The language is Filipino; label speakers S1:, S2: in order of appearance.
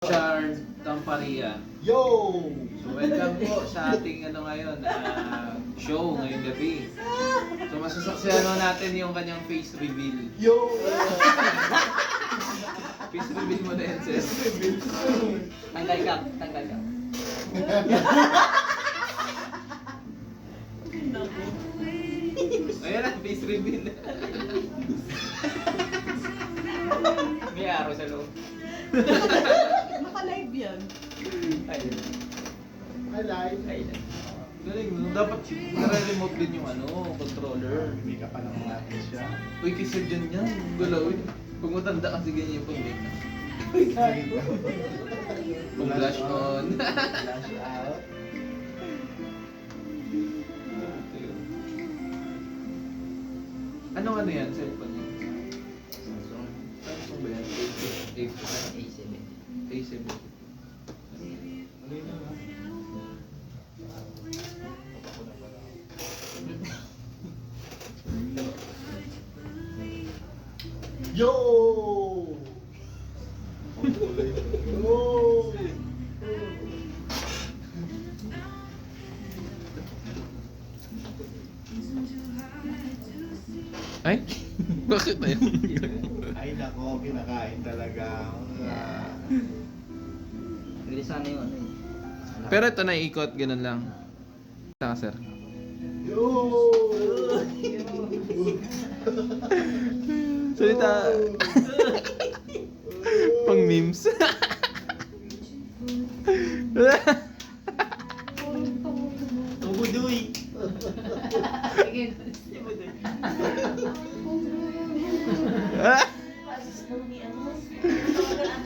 S1: Char Tamparia.
S2: Yo!
S1: So welcome po sa ating ngayon, show ngayong gabi. So masasaksihan natin yung kanyang face reveal.
S2: Yo!
S1: Face reveal mo na yan, sis.
S3: Tanggal ka, tanggal ka.
S1: Ayan na, face reveal.
S3: May araw sa loob.
S4: Naka-live yan.
S3: Ayun.
S2: Alive.
S3: Ayun.
S1: Galing, no? Dapat nare-remote din yung controller.
S2: Hindi ka pa naman natin siya.
S1: Uy, kasi dyan yan, galawin. Pag matanda kasi ganyan yung pag-make. Kung flash on.
S2: Flash out.
S1: Anong ano yan, cellphone niya? Samsung ba yan?
S3: A7.
S1: A7.
S2: Ano yun na? Yo! Yo!
S1: Ay? Bakit na yun?
S2: Ay nako, kinakain talaga.
S3: Hindi sana yung ano eh.
S1: Pero ito na ikot, ganun lang. Saka sir.
S2: Yo!
S1: Salita. Pang memes.